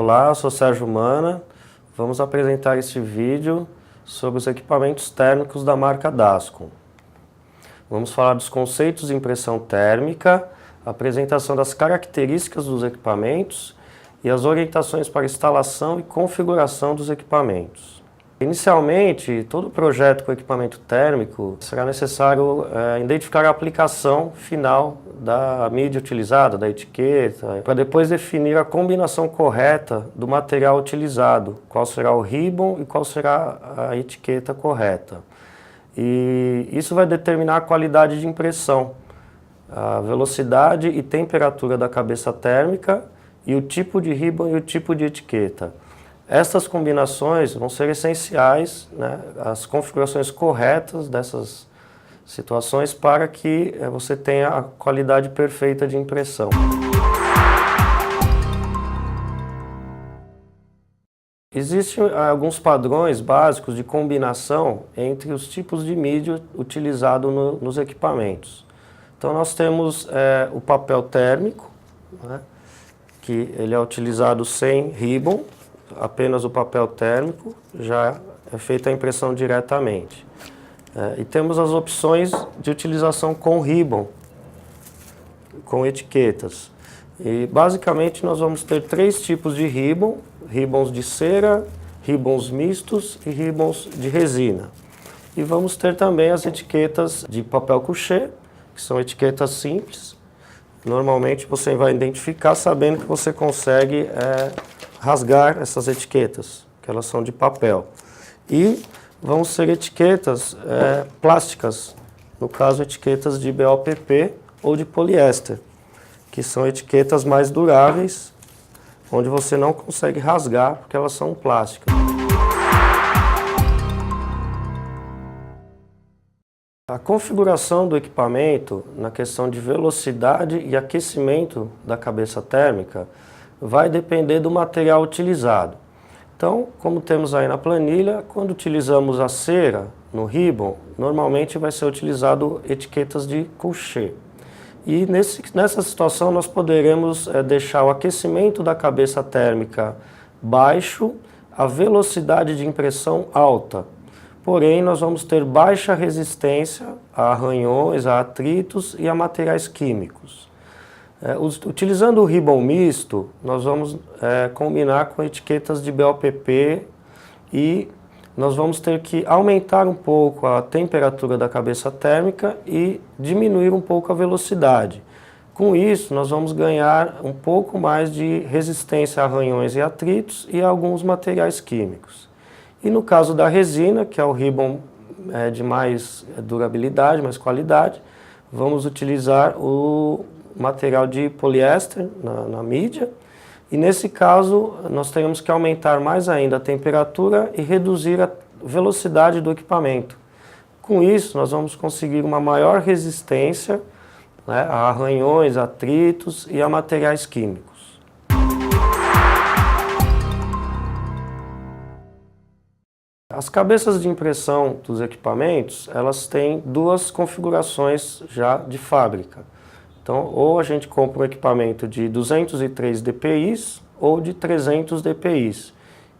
Olá, eu sou Sérgio Mana. Vamos apresentar este vídeo sobre os equipamentos térmicos da marca Dascom. Vamos falar dos conceitos de impressão térmica, a apresentação das características dos equipamentos e as orientações para instalação e configuração dos equipamentos. Inicialmente, todo projeto com equipamento térmico será necessário identificar a aplicação final da mídia utilizada, da etiqueta, para depois definir a combinação correta do material utilizado, qual será o ribbon e qual será a etiqueta correta. E isso vai determinar a qualidade de impressão, a velocidade e temperatura da cabeça térmica e o tipo de ribbon e o tipo de etiqueta. Estas combinações vão ser essenciais, né, as configurações corretas dessas situações para que você tenha a qualidade perfeita de impressão. Existem alguns padrões básicos de combinação entre os tipos de mídia utilizado nos equipamentos. Então nós temos o papel térmico, né, que ele é utilizado sem ribbon, apenas o papel térmico, já é feita a impressão diretamente. E temos as opções de utilização com ribbon, com etiquetas. E basicamente nós vamos ter três tipos de ribbon: ribbons de cera, ribbons mistos e ribbons de resina. E vamos ter também as etiquetas de papel couché, que são etiquetas simples. Normalmente você vai identificar sabendo que você consegue rasgar essas etiquetas, que elas são de papel. E vão ser etiquetas plásticas, no caso etiquetas de BOPP ou de poliéster, que são etiquetas mais duráveis, onde você não consegue rasgar porque elas são plásticas. A configuração do equipamento na questão de velocidade e aquecimento da cabeça térmica vai depender do material utilizado. Então, como temos aí na planilha, quando utilizamos a cera no ribbon, normalmente vai ser utilizado etiquetas de couché. E nessa situação nós poderemos deixar o aquecimento da cabeça térmica baixo, a velocidade de impressão alta. Porém, nós vamos ter baixa resistência a arranhões, a atritos e a materiais químicos. Utilizando o ribbon misto, nós vamos combinar com etiquetas de BOPP e nós vamos ter que aumentar um pouco a temperatura da cabeça térmica e diminuir um pouco a velocidade. Com isso, nós vamos ganhar um pouco mais de resistência a arranhões e atritos e a alguns materiais químicos. E no caso da resina, que é o ribbon de mais durabilidade, mais qualidade, vamos utilizar o material de poliéster na mídia, e nesse caso nós teremos que aumentar mais ainda a temperatura e reduzir a velocidade do equipamento. Com isso nós vamos conseguir uma maior resistência, né, a arranhões, atritos e a materiais químicos. As cabeças de impressão dos equipamentos, elas têm duas configurações já de fábrica. Então, ou a gente compra um equipamento de 203 dpi ou de 300 dpi.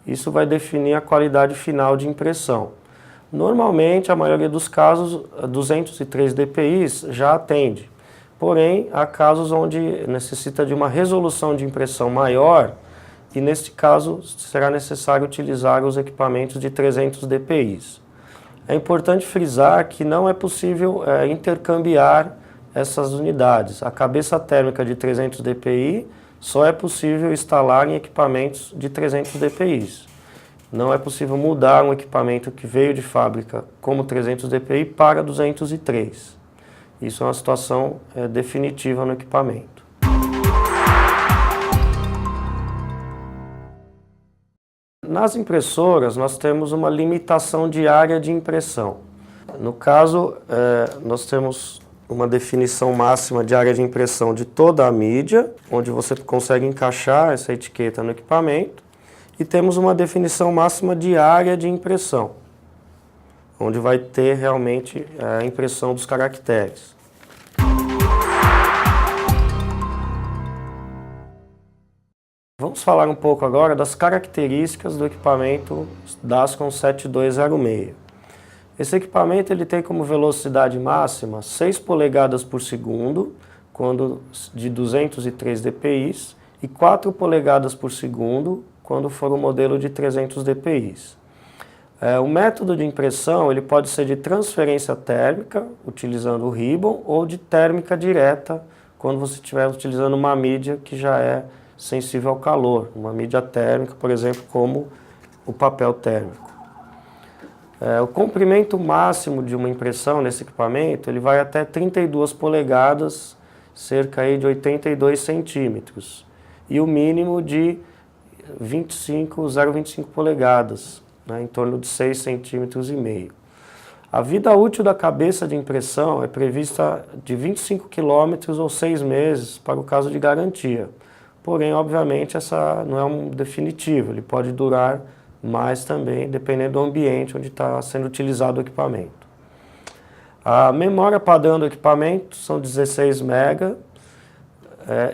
Isso vai definir a qualidade final de impressão. Normalmente, a maioria dos casos, 203 dpi já atende. Porém, há casos onde necessita de uma resolução de impressão maior e, neste caso, será necessário utilizar os equipamentos de 300 dpi. É importante frisar que não é possível intercambiar essas unidades. A cabeça térmica de 300 dpi só é possível instalar em equipamentos de 300 dpi. Não é possível mudar um equipamento que veio de fábrica como 300 dpi para 203. Isso é uma situação definitiva no equipamento. Nas impressoras nós temos uma limitação de área de impressão. No caso, nós temos uma definição máxima de área de impressão de toda a mídia, onde você consegue encaixar essa etiqueta no equipamento, e temos uma definição máxima de área de impressão, onde vai ter realmente a impressão dos caracteres. Vamos falar um pouco agora das características do equipamento Dascom 7206. Esse equipamento ele tem como velocidade máxima 6 polegadas por segundo, quando de 203 dpi, e 4 polegadas por segundo, quando for o modelo de 300 dpi. O método de impressão ele pode ser de transferência térmica, utilizando o ribbon, ou de térmica direta, quando você estiver utilizando uma mídia que já é sensível ao calor, uma mídia térmica, por exemplo, como o papel térmico. O comprimento máximo de uma impressão nesse equipamento ele vai até 32 polegadas, cerca aí de 82 centímetros, e o mínimo de 0,25 polegadas, né, em torno de 6,5 centímetros. A vida útil da cabeça de impressão é prevista de 25 km ou 6 meses para o caso de garantia. Porém, obviamente, essa não é um definitivo, ele pode durar mais também, dependendo do ambiente onde está sendo utilizado o equipamento. A memória padrão do equipamento são 16 MB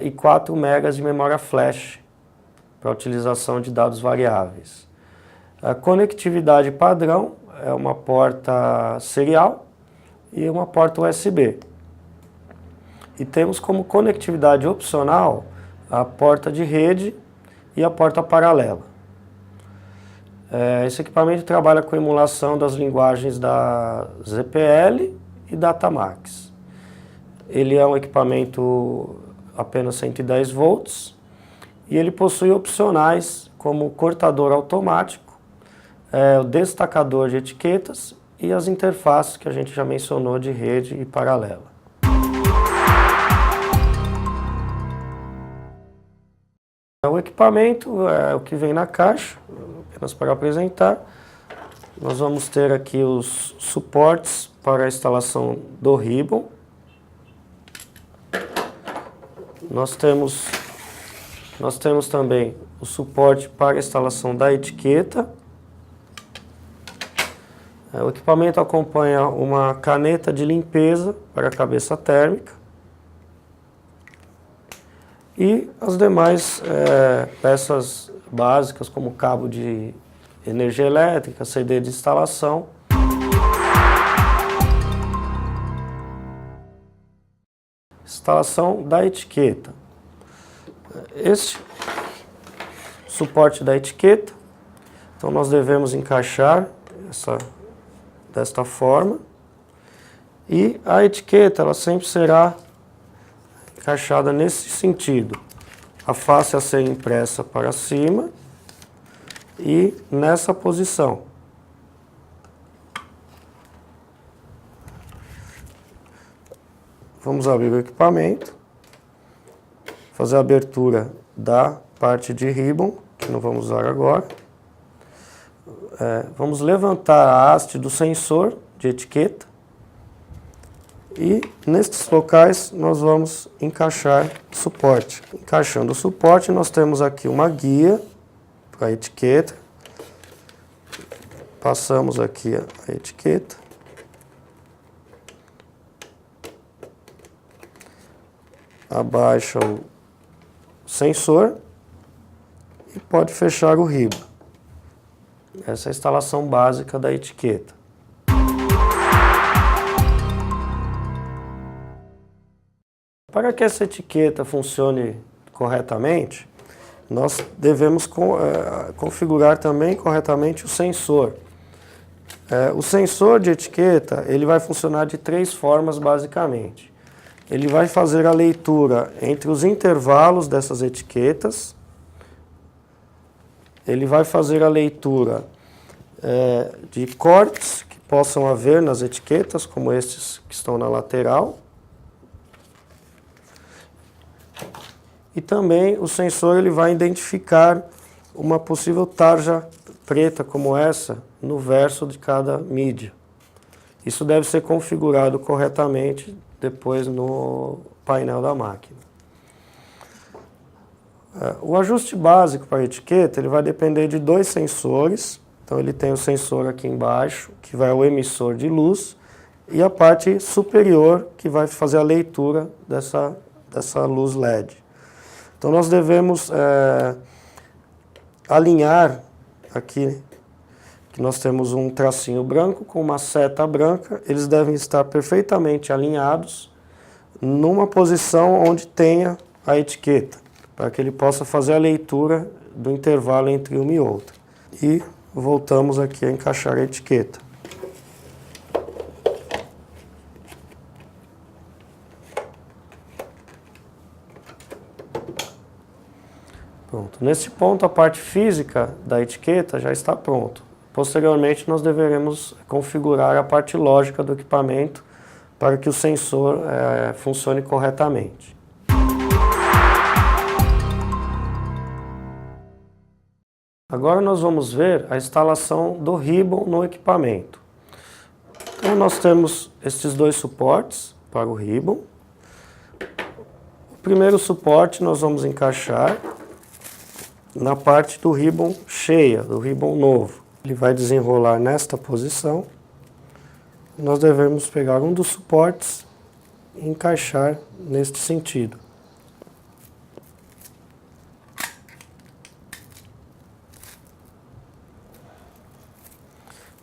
e 4 MB de memória flash para utilização de dados variáveis. A conectividade padrão é uma porta serial e uma porta USB. E temos como conectividade opcional a porta de rede e a porta paralela. Esse equipamento trabalha com emulação das linguagens da ZPL e da Tamax. Ele é um equipamento apenas 110 volts e ele possui opcionais como cortador automático, o destacador de etiquetas e as interfaces que a gente já mencionou de rede e paralela. O equipamento é o que vem na caixa, apenas para apresentar. Nós vamos ter aqui os suportes para a instalação do ribbon. Nós temos também o suporte para a instalação da etiqueta. O equipamento acompanha uma caneta de limpeza para a cabeça térmica. E as demais peças básicas, como cabo de energia elétrica, CD de instalação. Instalação da etiqueta. Este suporte da etiqueta, então nós devemos encaixar desta forma. E a etiqueta ela sempre será encaixada nesse sentido, a face a ser impressa para cima e nessa posição. Vamos abrir o equipamento, fazer a abertura da parte de ribbon, que não vamos usar agora. Vamos levantar a haste do sensor de etiqueta. E nestes locais nós vamos encaixar suporte. Encaixando o suporte, nós temos aqui uma guia para a etiqueta. Passamos aqui a etiqueta. Abaixa o sensor e pode fechar o ribbon. Essa é a instalação básica da etiqueta. Para que essa etiqueta funcione corretamente, nós devemos configurar também corretamente o sensor. O sensor de etiqueta ele vai funcionar de 3 formas basicamente. Ele vai fazer a leitura entre os intervalos dessas etiquetas, ele vai fazer a leitura de cortes que possam haver nas etiquetas, como estes que estão na lateral. E também o sensor ele vai identificar uma possível tarja preta como essa no verso de cada mídia. Isso deve ser configurado corretamente depois no painel da máquina. O ajuste básico para a etiqueta ele vai depender de 2 sensores. Então ele tem o sensor aqui embaixo, que vai ao emissor de luz, e a parte superior, que vai fazer a leitura dessa luz LED. Então nós devemos alinhar aqui, que nós temos um tracinho branco com uma seta branca, eles devem estar perfeitamente alinhados numa posição onde tenha a etiqueta, para que ele possa fazer a leitura do intervalo entre uma e outra. E voltamos aqui a encaixar a etiqueta. Pronto. Nesse ponto, a parte física da etiqueta já está pronta. Posteriormente, nós deveremos configurar a parte lógica do equipamento para que o sensor funcione corretamente. Agora nós vamos ver a instalação do ribbon no equipamento. Então nós temos estes dois suportes para o ribbon. O primeiro suporte nós vamos encaixar na parte do ribbon cheia, do ribbon novo. Ele vai desenrolar nesta posição. Nós devemos pegar um dos suportes e encaixar neste sentido.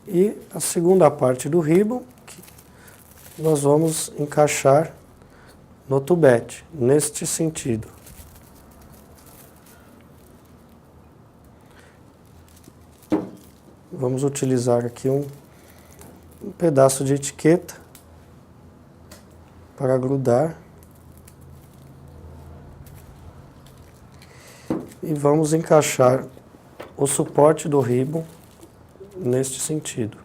E a segunda parte do ribbon, que nós vamos encaixar no tubete, neste sentido. Vamos utilizar aqui um pedaço de etiqueta para grudar. E vamos encaixar o suporte do ribbon neste sentido.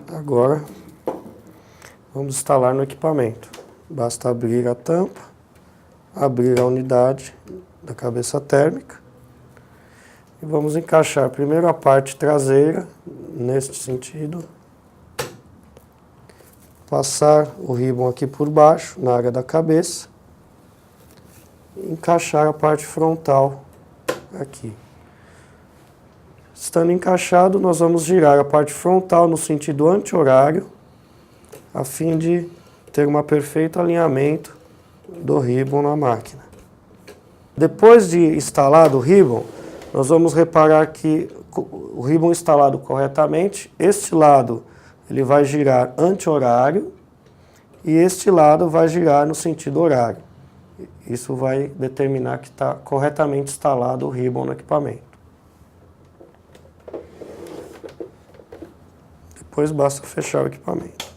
Agora, vamos instalar no equipamento. Basta abrir a tampa, abrir a unidade da cabeça térmica e vamos encaixar primeiro a parte traseira, neste sentido. Passar o ribbon aqui por baixo, na área da cabeça, e encaixar a parte frontal aqui. Estando encaixado, nós vamos girar a parte frontal no sentido anti-horário, a fim de ter um perfeito alinhamento do ribbon na máquina. Depois de instalado o ribbon, nós vamos reparar que o ribbon instalado corretamente, este lado ele vai girar anti-horário e este lado vai girar no sentido horário. Isso vai determinar que está corretamente instalado o ribbon no equipamento. Depois basta fechar o equipamento.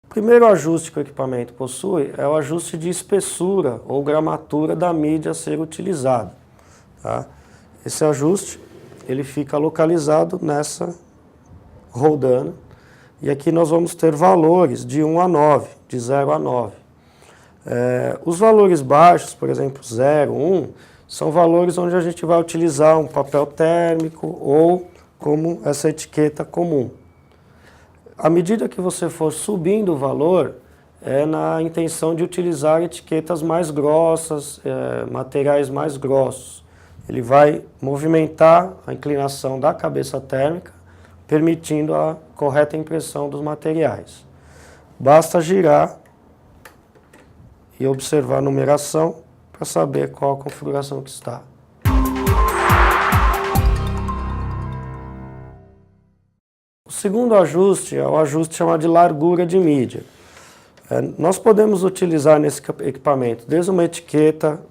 O primeiro ajuste que o equipamento possui é o ajuste de espessura ou gramatura da mídia a ser utilizada. Tá? Esse ajuste ele fica localizado nessa roldana e aqui nós vamos ter valores de 1 a 9, de 0 a 9. Os valores baixos, por exemplo 0, 1, são valores onde a gente vai utilizar um papel térmico ou como essa etiqueta comum. À medida que você for subindo o valor, é na intenção de utilizar etiquetas mais grossas, materiais mais grossos. Ele vai movimentar a inclinação da cabeça térmica, permitindo a correta impressão dos materiais. Basta girar e observar a numeração para saber qual a configuração que está. O segundo ajuste é o ajuste chamado de largura de mídia. Nós podemos utilizar nesse equipamento desde uma etiqueta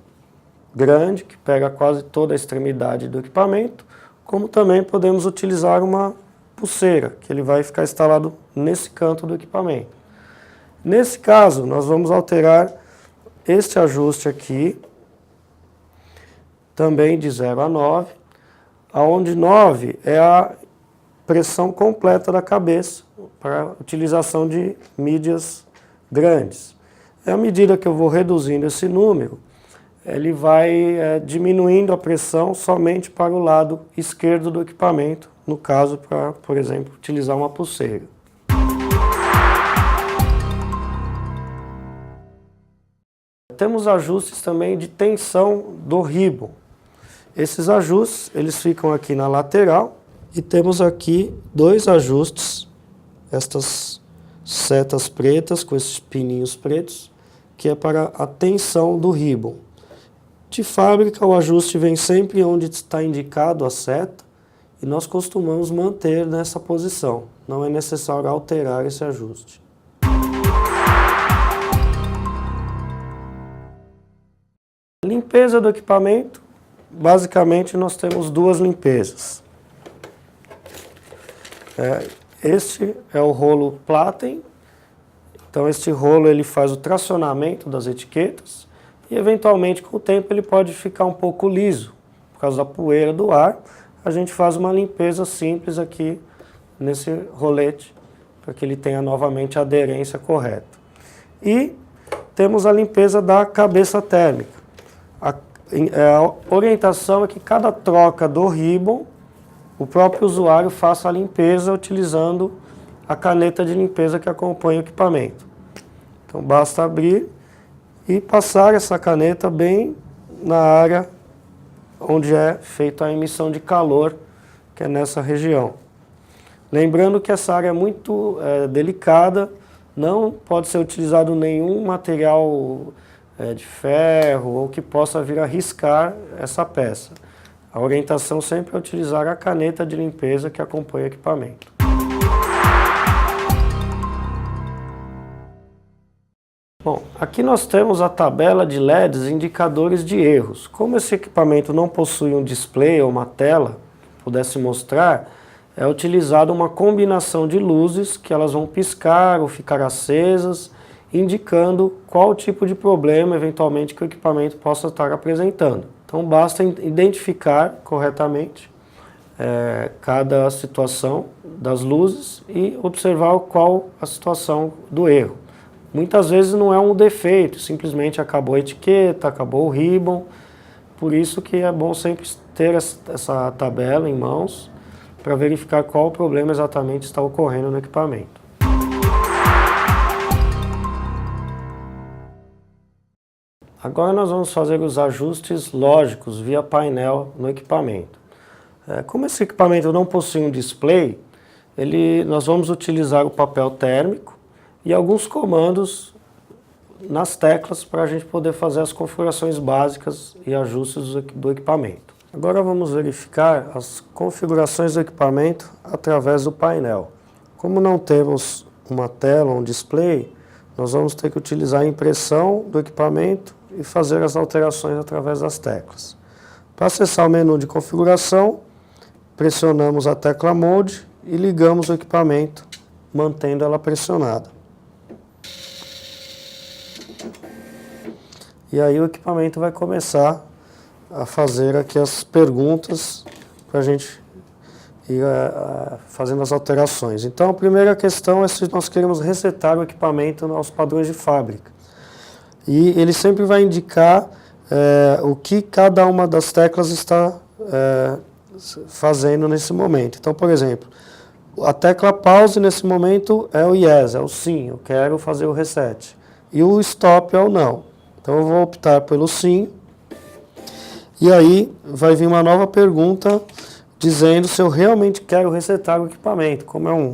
grande, que pega quase toda a extremidade do equipamento, como também podemos utilizar uma pulseira, que ele vai ficar instalado nesse canto do equipamento. Nesse caso, nós vamos alterar este ajuste aqui, também de 0 a 9, onde 9 é a pressão completa da cabeça para utilização de mídias grandes. À medida que eu vou reduzindo esse número, ele vai diminuindo a pressão somente para o lado esquerdo do equipamento, no caso para, por exemplo, utilizar uma pulseira. Temos ajustes também de tensão do ribbon. Esses ajustes, eles ficam aqui na lateral e temos aqui dois ajustes, estas setas pretas com esses pininhos pretos, que é para a tensão do ribbon. De fábrica, o ajuste vem sempre onde está indicado a seta e nós costumamos manter nessa posição. Não é necessário alterar esse ajuste. Limpeza do equipamento. Basicamente, nós temos duas limpezas. Este é o rolo Platen. Então, este rolo ele faz o tracionamento das etiquetas e, eventualmente, com o tempo, ele pode ficar um pouco liso. Por causa da poeira do ar, a gente faz uma limpeza simples aqui nesse rolete, para que ele tenha novamente a aderência correta. E temos a limpeza da cabeça térmica. A orientação é que cada troca do ribbon, o próprio usuário faça a limpeza utilizando a caneta de limpeza que acompanha o equipamento. Então basta abrir e passar essa caneta bem na área onde é feita a emissão de calor, que é nessa região. Lembrando que essa área é muito delicada, não pode ser utilizado nenhum material de ferro ou que possa vir a riscar essa peça. A orientação sempre é utilizar a caneta de limpeza que acompanha o equipamento. Bom, aqui nós temos a tabela de LEDs indicadores de erros. Como esse equipamento não possui um display ou uma tela que pudesse mostrar, é utilizada uma combinação de luzes que elas vão piscar ou ficar acesas, indicando qual tipo de problema eventualmente que o equipamento possa estar apresentando. Então basta identificar corretamente cada situação das luzes e observar qual a situação do erro. Muitas vezes não é um defeito, simplesmente acabou a etiqueta, acabou o ribbon, por isso que é bom sempre ter essa tabela em mãos para verificar qual o problema exatamente está ocorrendo no equipamento. Agora nós vamos fazer os ajustes lógicos via painel no equipamento. Como esse equipamento não possui um display, nós vamos utilizar o papel térmico e alguns comandos nas teclas para a gente poder fazer as configurações básicas e ajustes do equipamento. Agora vamos verificar as configurações do equipamento através do painel. Como não temos uma tela, um display, nós vamos ter que utilizar a impressão do equipamento e fazer as alterações através das teclas. Para acessar o menu de configuração, pressionamos a tecla Mode e ligamos o equipamento, mantendo ela pressionada. E aí o equipamento vai começar a fazer aqui as perguntas para a gente ir fazendo as alterações. Então a primeira questão é se nós queremos resetar o equipamento aos padrões de fábrica. E ele sempre vai indicar o que cada uma das teclas está fazendo nesse momento. Então, por exemplo, a tecla pause nesse momento é o yes, é o sim, eu quero fazer o reset. E o stop é o não. Então eu vou optar pelo sim. E aí vai vir uma nova pergunta dizendo se eu realmente quero resetar o equipamento. Como é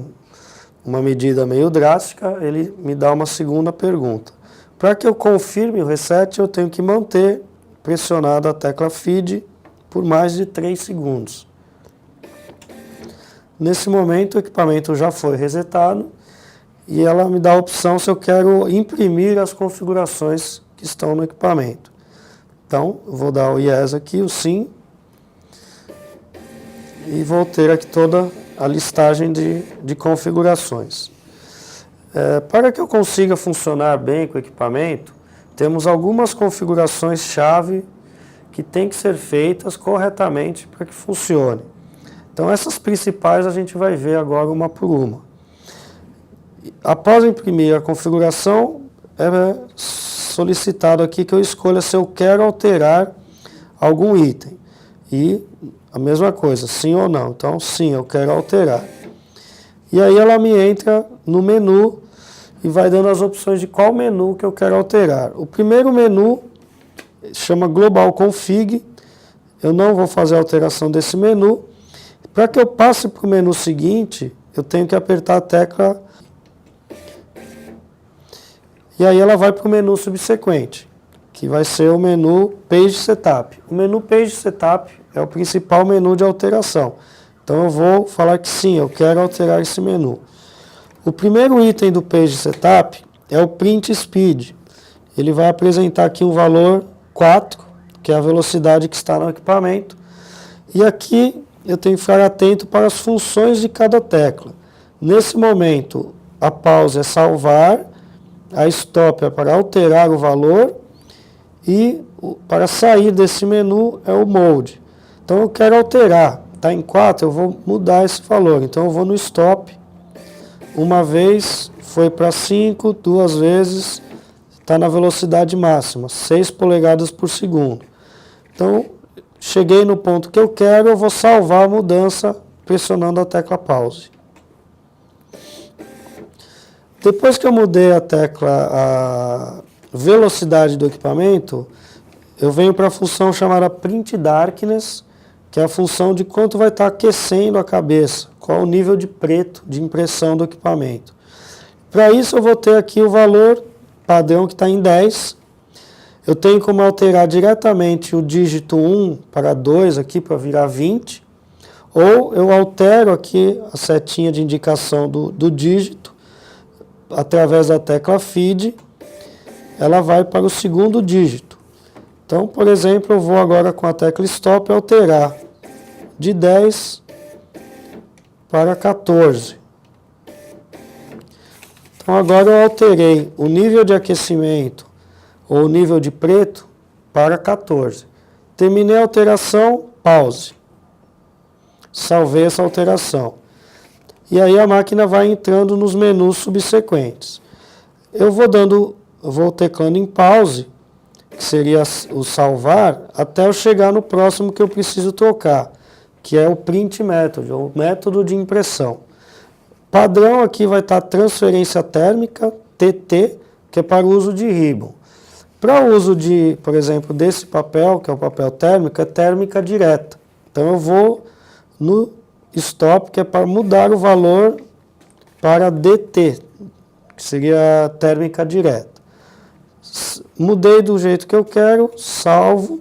uma medida meio drástica, ele me dá uma segunda pergunta. Para que eu confirme o reset, eu tenho que manter pressionada a tecla Feed por mais de 3 segundos. Nesse momento, o equipamento já foi resetado e ela me dá a opção se eu quero imprimir as configurações que estão no equipamento. Então, eu vou dar o Yes aqui, o Sim, e vou ter aqui toda a listagem de configurações. Para que eu consiga funcionar bem com o equipamento, temos algumas configurações-chave que têm que ser feitas corretamente para que funcione. Então, essas principais a gente vai ver agora uma por uma. Após imprimir a configuração, é solicitado aqui que eu escolha se eu quero alterar algum item. E a mesma coisa, sim ou não. Então, sim, eu quero alterar. E aí ela me entra no menu e vai dando as opções de qual menu que eu quero alterar. O primeiro menu chama Global Config, eu não vou fazer alteração desse menu. Para que eu passe para o menu seguinte, eu tenho que apertar a tecla e aí ela vai para o menu subsequente, que vai ser o menu Page Setup. O menu Page Setup é o principal menu de alteração. Então eu vou falar que sim, eu quero alterar esse menu. O primeiro item do Page Setup é o Print Speed. Ele vai apresentar aqui um valor 4, que é a velocidade que está no equipamento. E aqui eu tenho que ficar atento para as funções de cada tecla. Nesse momento, a pause é salvar, a stop é para alterar o valor e para sair desse menu é o mode. Então eu quero alterar, está em 4, eu vou mudar esse valor. Então eu vou no stop, uma vez foi para 5, duas vezes está na velocidade máxima, 6 polegadas por segundo. Então cheguei no ponto que eu quero, eu vou salvar a mudança pressionando a tecla pause. Depois que eu mudei a velocidade do equipamento, eu venho para a função chamada Print Darkness, que é a função de quanto vai estar aquecendo a cabeça, qual o nível de preto de impressão do equipamento. Para isso eu vou ter aqui o valor padrão que está em 10. Eu tenho como alterar diretamente o dígito 1 para 2 aqui para virar 20, ou eu altero aqui a setinha de indicação do dígito, através da tecla Feed, ela vai para o segundo dígito. Então, por exemplo, eu vou agora com a tecla Stop alterar de 10 para 14. Então agora eu alterei o nível de aquecimento ou o nível de preto para 14. Terminei a alteração, pause. Salvei essa alteração. E aí a máquina vai entrando nos menus subsequentes. Eu vou teclando em pause, que seria o salvar, até eu chegar no próximo que eu preciso trocar, que é o Print Method, ou método de impressão. Padrão aqui vai estar transferência térmica, TT, que é para o uso de ribbon. Para o uso de, por exemplo, desse papel, que é o papel térmico, é térmica direta. Então eu vou no Stop, que é para mudar o valor para DT, que seria a térmica direta. Mudei do jeito que eu quero, salvo,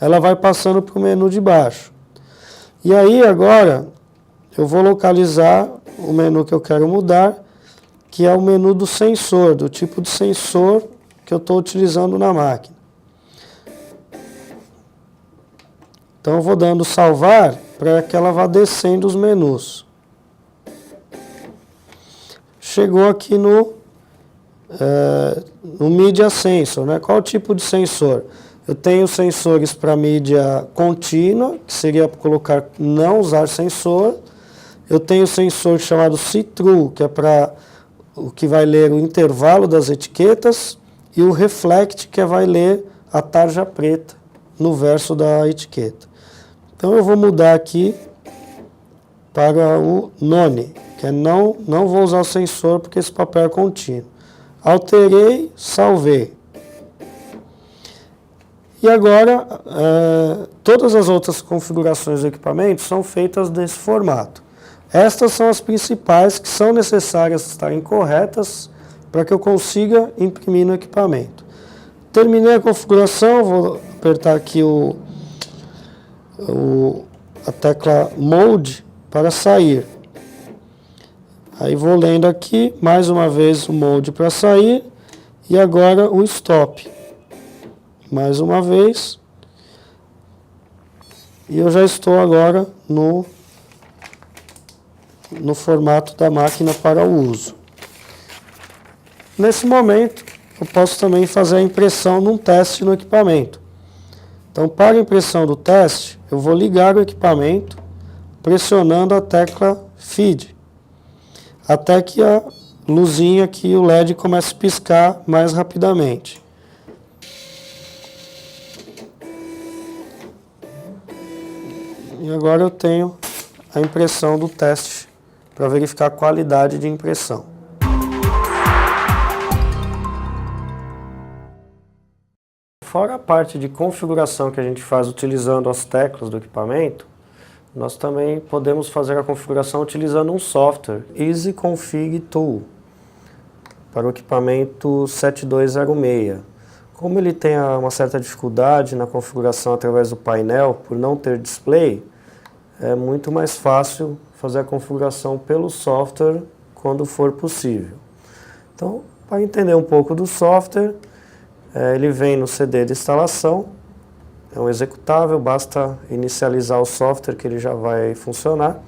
ela vai passando para o menu de baixo. E aí agora eu vou localizar o menu que eu quero mudar, que é o menu do sensor, do tipo de sensor que eu estou utilizando na máquina. Então eu vou dando salvar para que ela vá descendo os menus. Chegou aqui no Media Sensor, né? Qual o tipo de sensor? Eu tenho sensores para mídia contínua, que seria para colocar não usar sensor. Eu tenho sensor chamado See-Through, que é para o que vai ler o intervalo das etiquetas, e o Reflect, que vai ler a tarja preta no verso da etiqueta. Então eu vou mudar aqui para o None, que é não vou usar o sensor porque esse papel é contínuo. Alterei, salvei. E agora, todas as outras configurações do equipamento são feitas desse formato. Estas são as principais que são necessárias estarem corretas para que eu consiga imprimir no equipamento. Terminei a configuração, vou apertar aqui a tecla Mode para sair. Aí vou lendo aqui, mais uma vez o Mode para sair, e agora o Stop. Mais uma vez. E eu já estou agora no formato da máquina para o uso. Nesse momento, eu posso também fazer a impressão num teste no equipamento. Então, para a impressão do teste, eu vou ligar o equipamento pressionando a tecla Feed, até que a luzinha aqui, o LED, comece a piscar mais rapidamente. E agora eu tenho a impressão do teste para verificar a qualidade de impressão. fora a parte de configuração que a gente faz utilizando as teclas do equipamento, nós também podemos fazer a configuração utilizando um software, Easy Config Tool, para o equipamento 7206. Como ele tem uma certa dificuldade na configuração através do painel, por não ter display, é muito mais fácil fazer a configuração pelo software quando for possível. Então, para entender um pouco do software, ele vem no CD de instalação, é um executável, basta inicializar o software que ele já vai funcionar.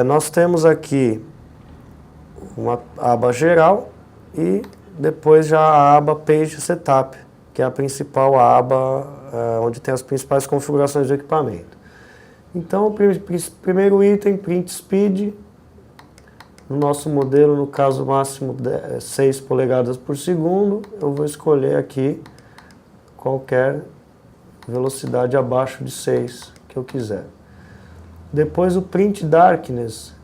Nós temos aqui uma aba geral e depois já a aba Page Setup, que é a principal aba onde tem as principais configurações do equipamento. Então, o primeiro item, Print Speed, no nosso modelo, no caso máximo 6 polegadas por segundo, eu vou escolher aqui qualquer velocidade abaixo de 6 que eu quiser. Depois o Print Darkness,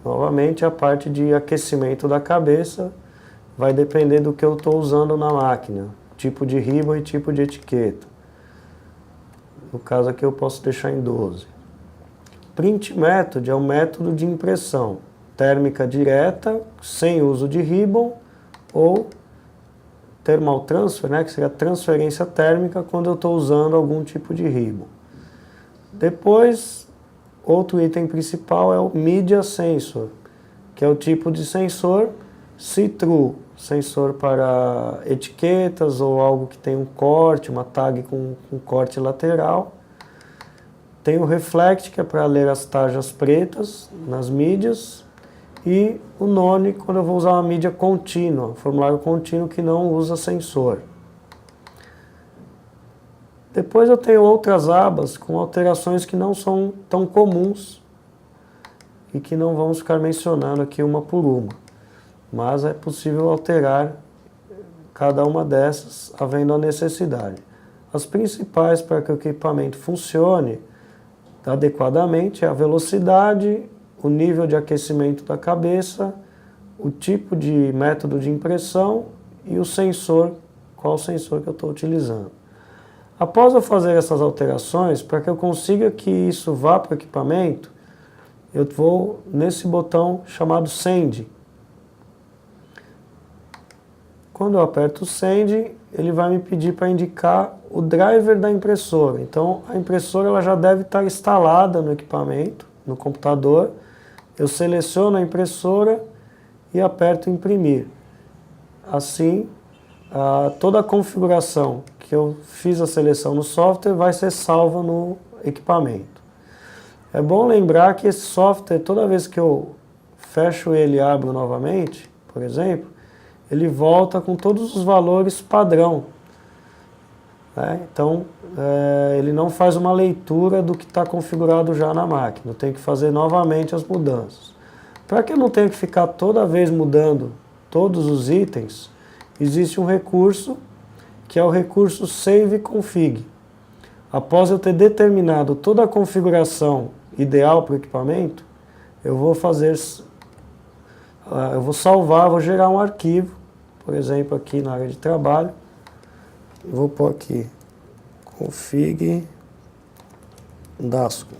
novamente a parte de aquecimento da cabeça, vai depender do que eu estou usando na máquina, tipo de ribbon e tipo de etiqueta. No caso aqui eu posso deixar em 12. Print Method é um método de impressão térmica direta, sem uso de ribbon, ou thermal transfer, né, que seria transferência térmica quando eu estou usando algum tipo de ribbon. Depois, outro item principal é o Media Sensor, que é o tipo de sensor see-through, sensor para etiquetas ou algo que tem um corte, uma tag com um corte lateral. Tem o Reflect, que é para ler as tarjas pretas nas mídias. E o None, quando eu vou usar uma mídia contínua, formulário contínuo que não usa sensor. Depois eu tenho outras abas com alterações que não são tão comuns e que não vamos ficar mencionando aqui uma por uma. Mas é possível alterar cada uma dessas, havendo a necessidade. As principais para que o equipamento funcione adequadamente é a velocidade, o nível de aquecimento da cabeça, o tipo de método de impressão e o sensor, qual sensor que eu estou utilizando. Após eu fazer essas alterações, para que eu consiga que isso vá para o equipamento, eu vou nesse botão chamado Send. Quando eu aperto o Send, ele vai me pedir para indicar o driver da impressora. Então, a impressora ela já deve estar instalada no equipamento, no computador. Eu seleciono a impressora e aperto Imprimir. Assim, toda a configuração que eu fiz a seleção no software vai ser salva no equipamento. É bom lembrar que esse software, toda vez que eu fecho ele e abro novamente, por exemplo, ele volta com todos os valores padrão. Então, ele não faz uma leitura do que está configurado já na máquina. Eu tenho que fazer novamente as mudanças. Para que eu não tenha que ficar toda vez mudando todos os itens, existe um recurso que é o recurso Save Config. Após eu ter determinado toda a configuração ideal para o equipamento, eu vou salvar, vou gerar um arquivo, por exemplo, aqui na área de trabalho. Vou pôr aqui config Dascom.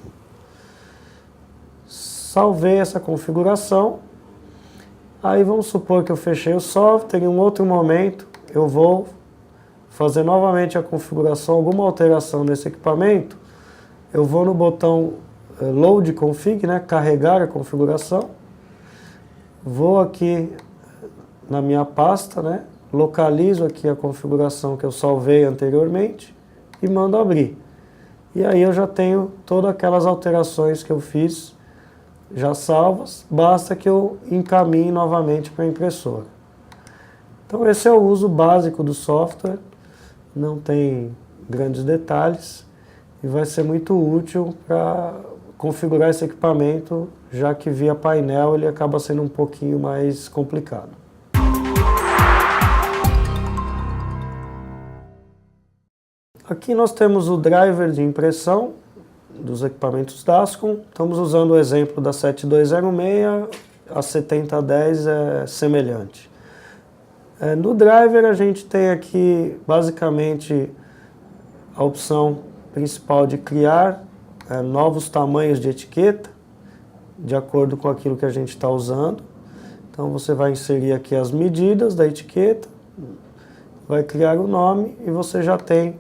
Salvei essa configuração. Aí vamos supor que eu fechei o software, em um outro momento eu vou fazer novamente a configuração, alguma alteração nesse equipamento. Eu vou no botão Load Config, né, carregar a configuração. Vou aqui na minha pasta, né, localizo aqui a configuração que eu salvei anteriormente e mando abrir. E aí eu já tenho todas aquelas alterações que eu fiz já salvas, basta que eu encaminhe novamente para a impressora. Então esse é o uso básico do software, não tem grandes detalhes e vai ser muito útil para configurar esse equipamento, já que via painel ele acaba sendo um pouquinho mais complicado. Aqui nós temos o driver de impressão dos equipamentos Dascom. Estamos usando o exemplo da 7206, a 7010 é semelhante. No driver a gente tem aqui basicamente a opção principal de criar novos tamanhos de etiqueta, de acordo com aquilo que a gente está usando. Então você vai inserir aqui as medidas da etiqueta, vai criar o nome e você já tem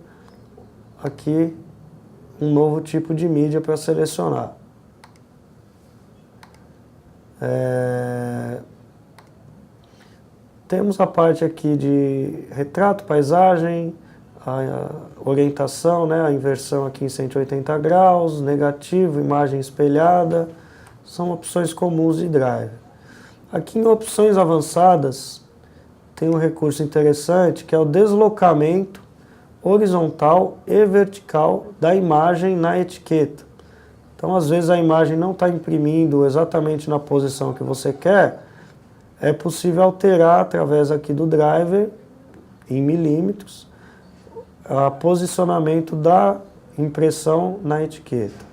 aqui um novo tipo de mídia para selecionar. Temos a parte aqui de retrato, paisagem, a orientação, né, a inversão aqui em 180 graus, negativo, imagem espelhada, são opções comuns de driver. Aqui em opções avançadas tem um recurso interessante que é o deslocamento horizontal e vertical da imagem na etiqueta. Então às vezes a imagem não está imprimindo exatamente na posição que você quer, é possível alterar através aqui do driver, em milímetros, o posicionamento da impressão na etiqueta.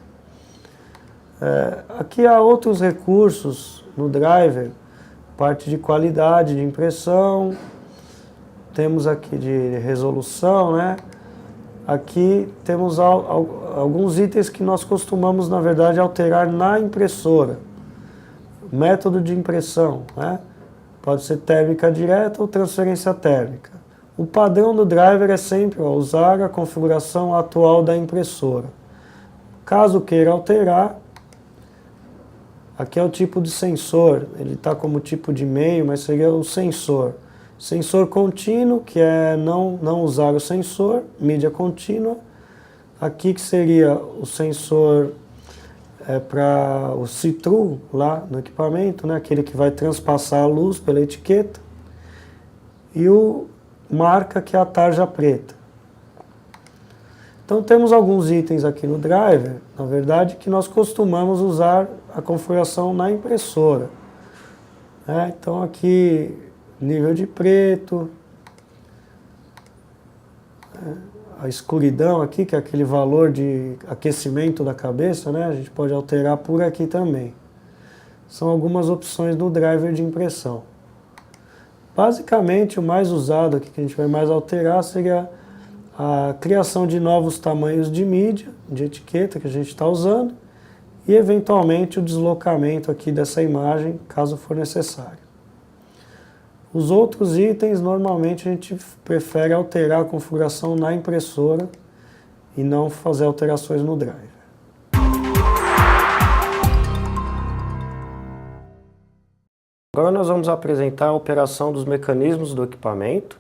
Aqui há outros recursos no driver, parte de qualidade de impressão, temos aqui de resolução, né? Aqui temos alguns itens que nós costumamos, na verdade, alterar na impressora. Método de impressão, né? Pode ser térmica direta ou transferência térmica. O padrão do driver é sempre usar a configuração atual da impressora. Caso queira alterar, aqui é o tipo de sensor, ele está como tipo de meio, mas seria o sensor. Sensor contínuo, que é não usar o sensor, mídia contínua. Aqui que seria o sensor para o see-through lá no equipamento, né? Aquele que vai transpassar a luz pela etiqueta. E o marca, que é a tarja preta. Então temos alguns itens aqui no driver, na verdade, que nós costumamos usar a configuração na impressora. Então aqui, nível de preto, a escuridão aqui, que é aquele valor de aquecimento da cabeça, né? A gente pode alterar por aqui também. São algumas opções do driver de impressão. Basicamente, o mais usado aqui, que a gente vai mais alterar, seria a criação de novos tamanhos de mídia, de etiqueta que a gente está usando, e eventualmente o deslocamento aqui dessa imagem, caso for necessário. Os outros itens, normalmente a gente prefere alterar a configuração na impressora e não fazer alterações no driver. Agora nós vamos apresentar a operação dos mecanismos do equipamento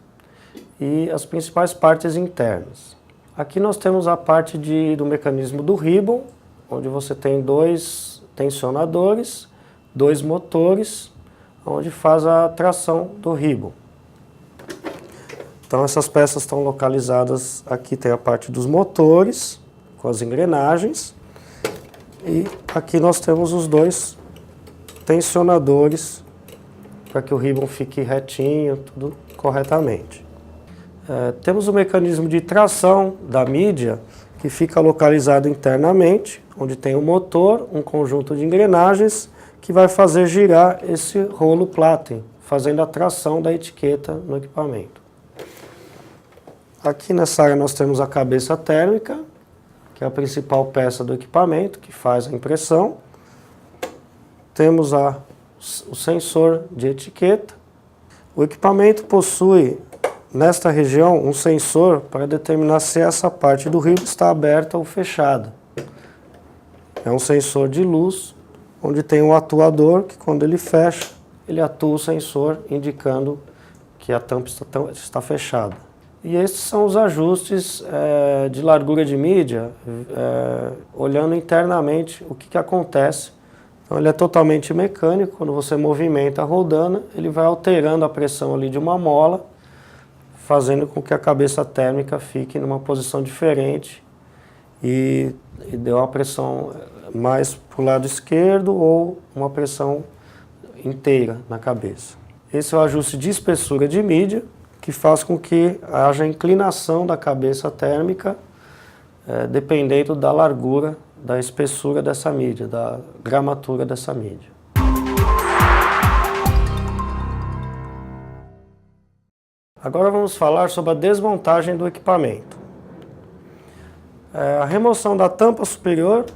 e as principais partes internas. Aqui nós temos a parte do mecanismo do ribbon, onde você tem 2 tensionadores, 2 motores, onde faz a tração do ribbon. Então essas peças estão localizadas, aqui tem a parte dos motores, com as engrenagens, e aqui nós temos os 2 tensionadores, para que o ribbon fique retinho, tudo corretamente. Temos o mecanismo de tração da mídia, que fica localizado internamente, onde tem um motor, um conjunto de engrenagens, que vai fazer girar esse rolo Platen, fazendo a tração da etiqueta no equipamento. Aqui nessa área nós temos a cabeça térmica, que é a principal peça do equipamento, que faz a impressão. Temos o sensor de etiqueta. O equipamento possui, nesta região, um sensor para determinar se essa parte do ribbon está aberta ou fechada. É um sensor de luz, onde tem um atuador que, quando ele fecha, ele atua o sensor, indicando que a tampa está fechada. E esses são os ajustes de largura de mídia, olhando internamente o que acontece. Então ele é totalmente mecânico, quando você movimenta a roldana, ele vai alterando a pressão ali de uma mola, fazendo com que a cabeça térmica fique numa posição diferente e dê uma pressão mais para o lado esquerdo ou uma pressão inteira na cabeça. Esse é o ajuste de espessura de mídia, que faz com que haja inclinação da cabeça térmica, dependendo da largura, da espessura dessa mídia, da gramatura dessa mídia. Agora vamos falar sobre a desmontagem do equipamento. A remoção da tampa superior,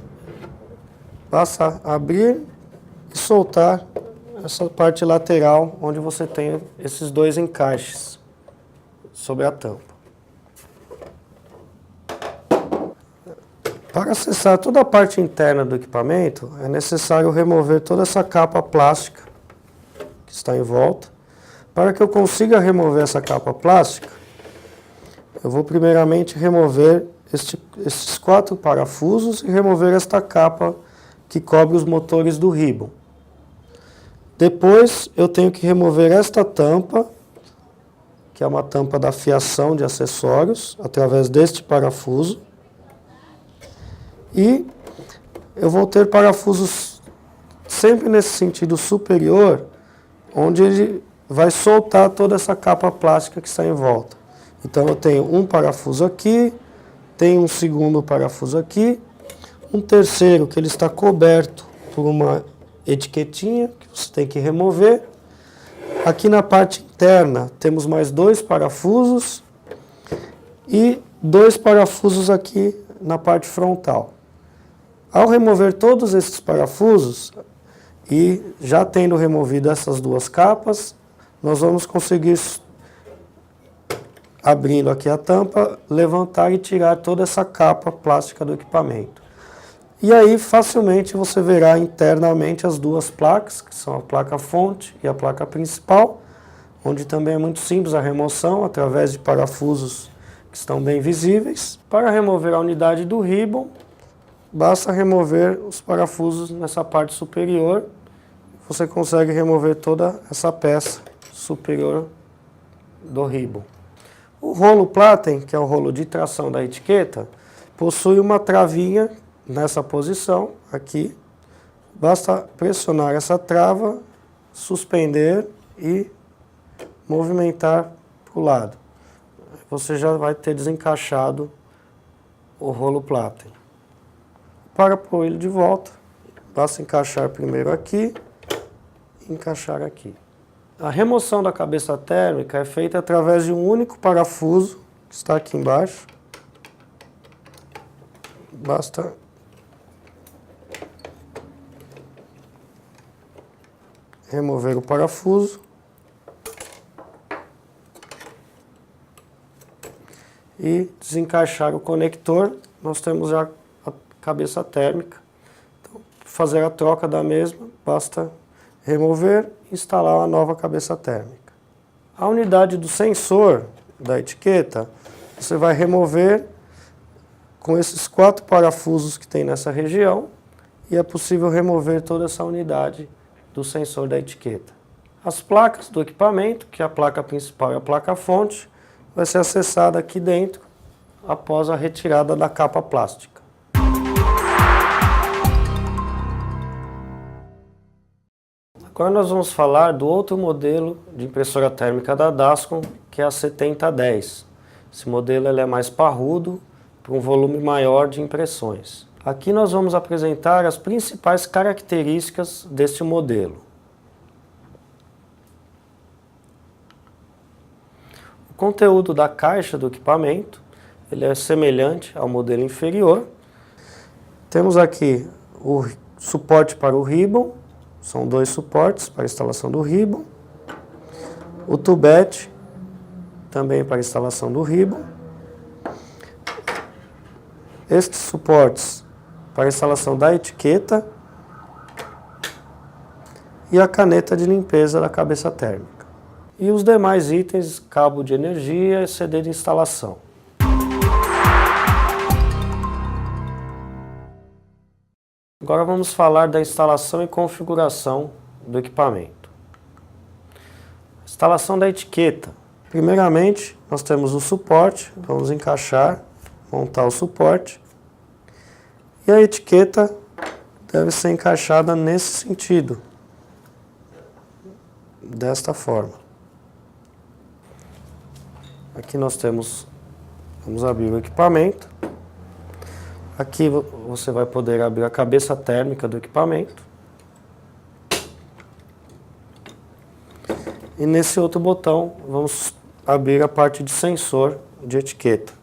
basta abrir e soltar essa parte lateral onde você tem esses dois encaixes sobre a tampa. Para acessar toda a parte interna do equipamento, é necessário remover toda essa capa plástica que está em volta. Para que eu consiga remover essa capa plástica, eu vou primeiramente remover esses 4 parafusos e remover esta capa que cobre os motores do ribbon. Depois eu tenho que remover esta tampa, que é uma tampa da fiação de acessórios, através deste parafuso. E eu vou ter parafusos sempre nesse sentido superior, onde ele vai soltar toda essa capa plástica que está em volta. Então eu tenho um parafuso aqui, tenho um segundo parafuso aqui, um terceiro que ele está coberto por uma etiquetinha que você tem que remover. Aqui na parte interna temos mais 2 parafusos e 2 parafusos aqui na parte frontal. Ao remover todos esses parafusos e já tendo removido essas 2 capas, nós vamos conseguir, abrindo aqui a tampa, levantar e tirar toda essa capa plástica do equipamento. E aí facilmente você verá internamente as 2 placas, que são a placa fonte e a placa principal, onde também é muito simples a remoção através de parafusos que estão bem visíveis. Para remover a unidade do ribbon, basta remover os parafusos nessa parte superior. Você consegue remover toda essa peça superior do ribbon. O rolo Platen, que é o rolo de tração da etiqueta, possui uma travinha nessa posição aqui. Basta pressionar essa trava, suspender e movimentar para o lado. Você já vai ter desencaixado o rolo Platen. Para pôr ele de volta, basta encaixar primeiro aqui e encaixar aqui. A remoção da cabeça térmica é feita através de um único parafuso, que está aqui embaixo. Basta remover o parafuso e desencaixar o conector. Nós temos já a cabeça térmica. Então, para fazer a troca da mesma, basta remover e instalar uma nova cabeça térmica. A unidade do sensor da etiqueta, você vai remover com esses 4 parafusos que tem nessa região e é possível remover toda essa unidade do sensor da etiqueta. As placas do equipamento, que é a placa principal e a placa fonte, vai ser acessada aqui dentro após a retirada da capa plástica. Agora nós vamos falar do outro modelo de impressora térmica da Dascom, que é a 7010. Esse modelo ele é mais parrudo, para um volume maior de impressões. Aqui nós vamos apresentar as principais características deste modelo. O conteúdo da caixa do equipamento ele é semelhante ao modelo inferior. Temos aqui o suporte para o ribbon. São 2 suportes para a instalação do ribbon. O tubete, também para a instalação do ribbon. Estes suportes para a instalação da etiqueta. E a caneta de limpeza da cabeça térmica. E os demais itens, cabo de energia e CD de instalação. Agora vamos falar da instalação e configuração do equipamento. Instalação da etiqueta. Primeiramente, nós temos o suporte, vamos encaixar, montar o suporte. E a etiqueta deve ser encaixada nesse sentido, desta forma. Aqui nós temos, vamos abrir o equipamento. Aqui você vai poder abrir a cabeça térmica do equipamento. E nesse outro botão vamos abrir a parte de sensor de etiqueta.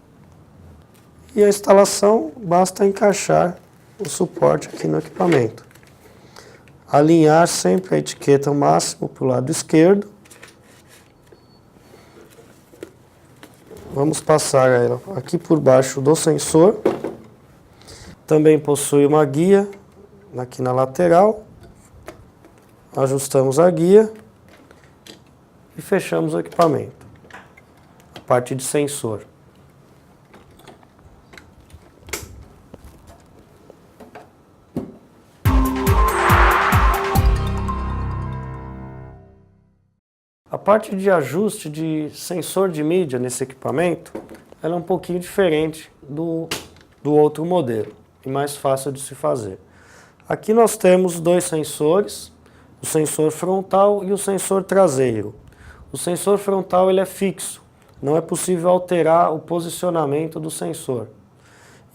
E a instalação, basta encaixar o suporte aqui no equipamento. Alinhar sempre a etiqueta ao máximo para o lado esquerdo. Vamos passar ela aqui por baixo do sensor. Também possui uma guia aqui na lateral. Ajustamos a guia e fechamos o equipamento. A parte de sensor. A parte de ajuste de sensor de mídia nesse equipamento, ela é um pouquinho diferente do outro modelo e mais fácil de se fazer. Aqui nós temos dois sensores, o sensor frontal e o sensor traseiro. O sensor frontal ele é fixo, não é possível alterar o posicionamento do sensor.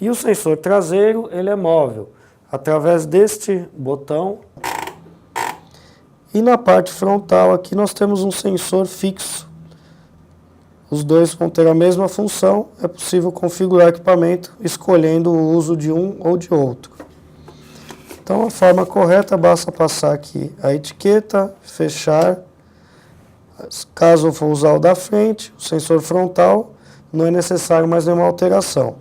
E o sensor traseiro ele é móvel, através deste botão. E na parte frontal aqui nós temos um sensor fixo. Os dois vão ter a mesma função, é possível configurar o equipamento escolhendo o uso de um ou de outro. Então a forma correta basta passar aqui a etiqueta, fechar. Caso eu for usar o da frente, o sensor frontal, não é necessário mais nenhuma alteração.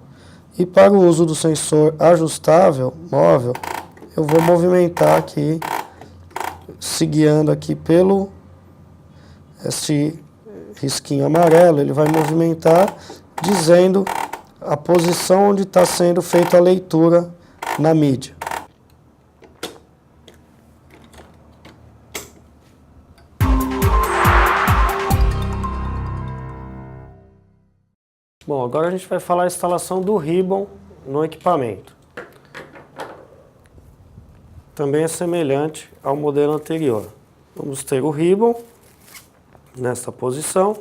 E para o uso do sensor ajustável, móvel, eu vou movimentar aqui, se guiando aqui pelo este risquinho amarelo, ele vai movimentar dizendo a posição onde está sendo feita a leitura na mídia. Bom, agora a gente vai falar a instalação do ribbon no equipamento. Também é semelhante ao modelo anterior. Vamos ter o ribbon nesta posição.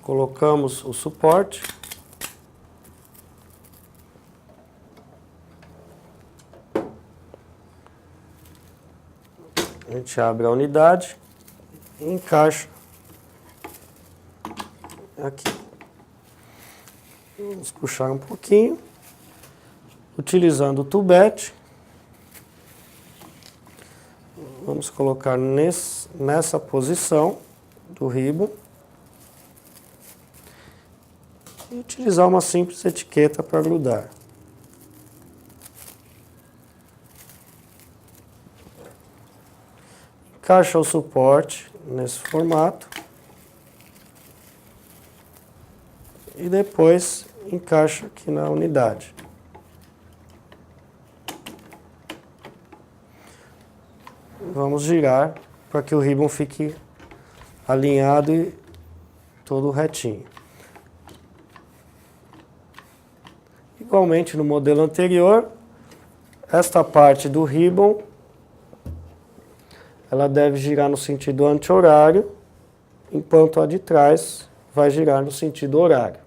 Colocamos o suporte. A gente abre a unidade e encaixa aqui. Vamos puxar um pouquinho, utilizando o tubete. Vamos colocar nessa posição do ribbon e utilizar uma simples etiqueta para grudar. Encaixa o suporte nesse formato. E depois encaixa aqui na unidade. Vamos girar para que o ribbon fique alinhado e todo retinho. Igualmente no modelo anterior, esta parte do ribbon ela deve girar no sentido anti-horário, enquanto a de trás vai girar no sentido horário.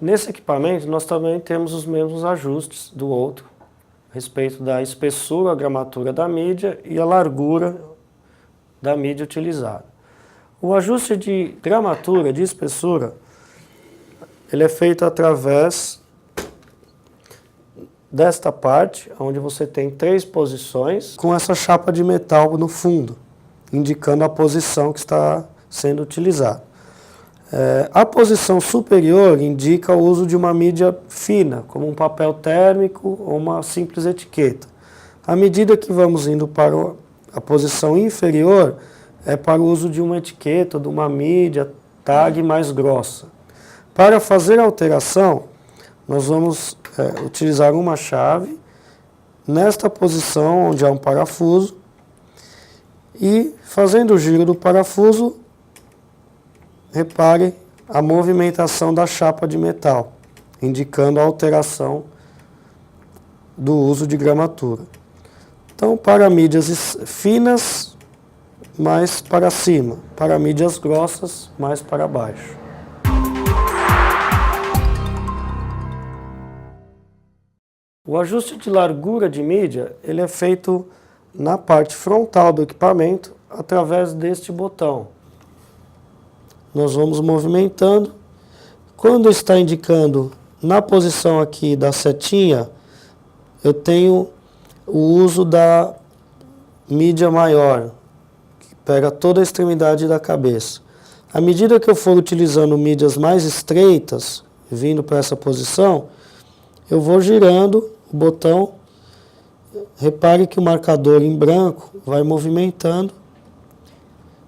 Nesse equipamento, nós também temos os mesmos ajustes do outro, a respeito da espessura, a gramatura da mídia e a largura da mídia utilizada. O ajuste de gramatura, de espessura, ele é feito através desta parte, onde você tem 3 posições, com essa chapa de metal no fundo, indicando a posição que está sendo utilizada. A posição superior indica o uso de uma mídia fina, como um papel térmico ou uma simples etiqueta. À medida que vamos indo para a posição inferior, é para o uso de uma etiqueta, de uma mídia, tag mais grossa. Para fazer a alteração, nós vamos utilizar uma chave nesta posição onde há um parafuso e, fazendo o giro do parafuso, repare a movimentação da chapa de metal, indicando a alteração do uso de gramatura. Então, para mídias finas, mais para cima. Para mídias grossas, mais para baixo. O ajuste de largura de mídia, ele é feito na parte frontal do equipamento, através deste botão. Nós vamos movimentando. Quando está indicando na posição aqui da setinha, eu tenho o uso da mídia maior, que pega toda a extremidade da cabeça. À medida que eu for utilizando mídias mais estreitas, vindo para essa posição, eu vou girando o botão. Repare que o marcador em branco vai movimentando,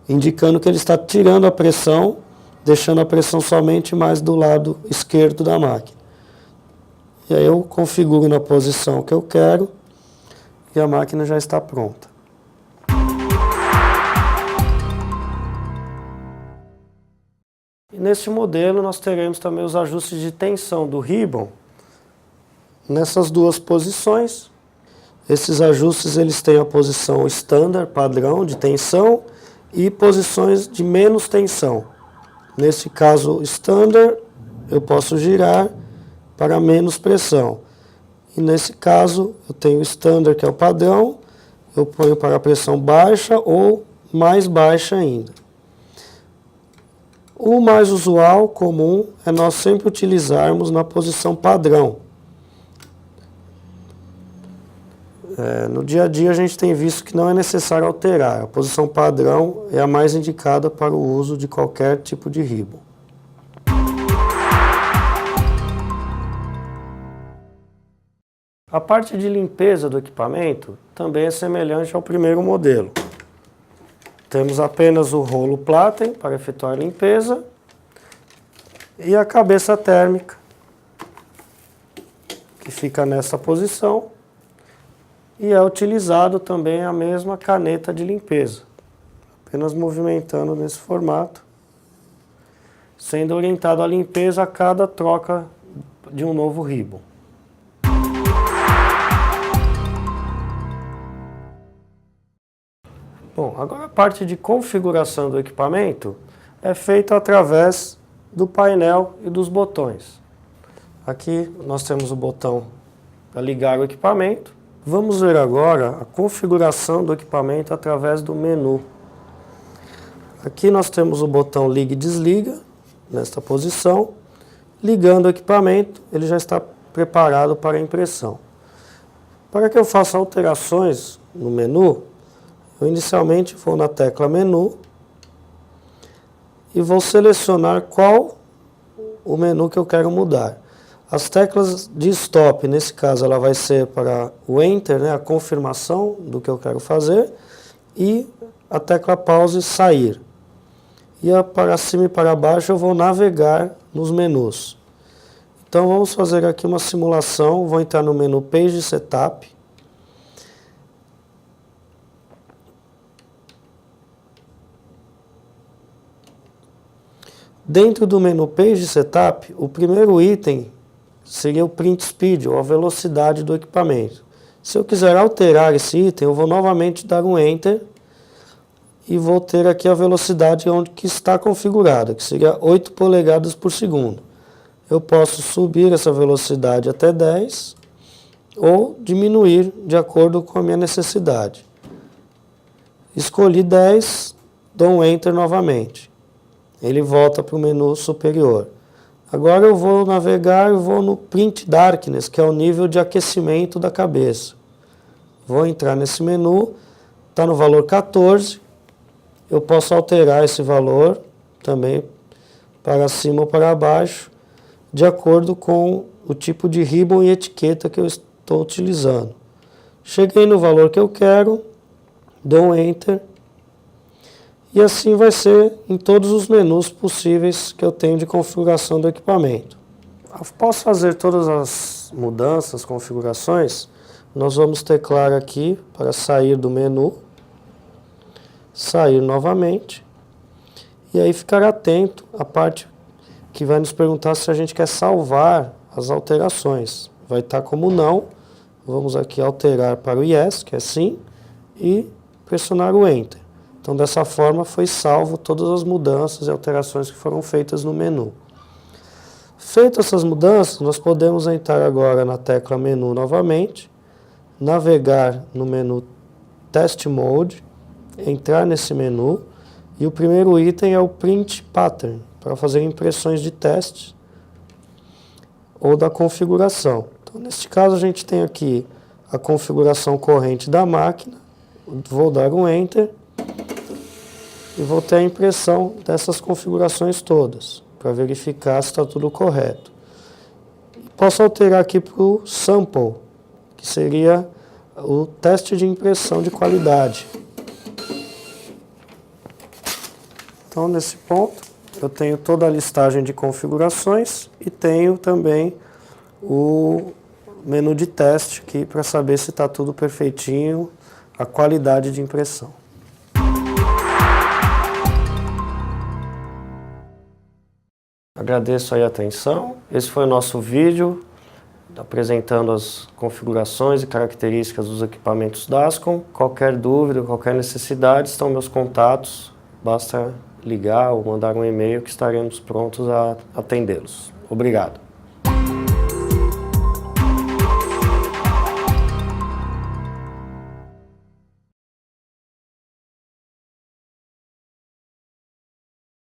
indicando que ele está tirando a pressão, deixando a pressão somente mais do lado esquerdo da máquina. E aí eu configuro na posição que eu quero e a máquina já está pronta. E neste modelo nós teremos também os ajustes de tensão do ribbon nessas duas posições. Esses ajustes eles têm a posição standard, padrão de tensão, e posições de menos tensão. Nesse caso standard, eu posso girar para menos pressão. E nesse caso, eu tenho o standard, que é o padrão, eu ponho para a pressão baixa ou mais baixa ainda. O mais usual, comum, é nós sempre utilizarmos na posição padrão. No dia a dia a gente tem visto que não é necessário alterar. A posição padrão é a mais indicada para o uso de qualquer tipo de ribbon. A parte de limpeza do equipamento também é semelhante ao primeiro modelo. Temos apenas o rolo Platen para efetuar a limpeza e a cabeça térmica, que fica nessa posição. E é utilizado também a mesma caneta de limpeza, apenas movimentando nesse formato, sendo orientado à limpeza a cada troca de um novo ribbon. Bom, agora a parte de configuração do equipamento é feita através do painel e dos botões. Aqui nós temos o botão para ligar o equipamento. Vamos ver agora a configuração do equipamento através do menu. Aqui nós temos o botão liga e desliga, nesta posição. Ligando o equipamento, ele já está preparado para a impressão. Para que eu faça alterações no menu, eu inicialmente vou na tecla menu e vou selecionar qual o menu que eu quero mudar. As teclas de stop, nesse caso, ela vai ser para o Enter, né, a confirmação do que eu quero fazer, e a tecla pause, sair. E para cima e para baixo eu vou navegar nos menus. Então vamos fazer aqui uma simulação, vou entrar no menu Page Setup. Dentro do menu Page Setup, o primeiro item seria o Print Speed, ou a velocidade do equipamento. Se eu quiser alterar esse item, eu vou novamente dar um Enter e vou ter aqui a velocidade onde que está configurada, que seria 8 polegadas por segundo. Eu posso subir essa velocidade até 10 ou diminuir de acordo com a minha necessidade. Escolhi 10, dou um Enter novamente. Ele volta para o menu superior. Agora eu vou navegar e vou no Print Darkness, que é o nível de aquecimento da cabeça. Vou entrar nesse menu, está no valor 14. Eu posso alterar esse valor também para cima ou para baixo, de acordo com o tipo de ribbon e etiqueta que eu estou utilizando. Cheguei no valor que eu quero, dou um Enter. E assim vai ser em todos os menus possíveis que eu tenho de configuração do equipamento. Após fazer todas as mudanças, configurações, nós vamos teclar aqui para sair do menu, sair novamente, e aí ficar atento à parte que vai nos perguntar se a gente quer salvar as alterações. Vai estar como não, vamos aqui alterar para o Yes, que é sim, e pressionar o Enter. Então, dessa forma, foi salvo todas as mudanças e alterações que foram feitas no menu. Feitas essas mudanças, nós podemos entrar agora na tecla menu novamente, navegar no menu Test Mode, entrar nesse menu, e o primeiro item é o Print Pattern, para fazer impressões de teste ou da configuração. Então, neste caso, a gente tem aqui a configuração corrente da máquina, vou dar um Enter, e vou ter a impressão dessas configurações todas, para verificar se está tudo correto. Posso alterar aqui para o Sample, que seria o teste de impressão de qualidade. Então, nesse ponto, eu tenho toda a listagem de configurações e tenho também o menu de teste aqui para saber se está tudo perfeitinho, a qualidade de impressão. Agradeço aí a atenção. Esse foi o nosso vídeo apresentando as configurações e características dos equipamentos Dascom. Qualquer dúvida, qualquer necessidade, estão meus contatos. Basta ligar ou mandar um e-mail que estaremos prontos a atendê-los. Obrigado.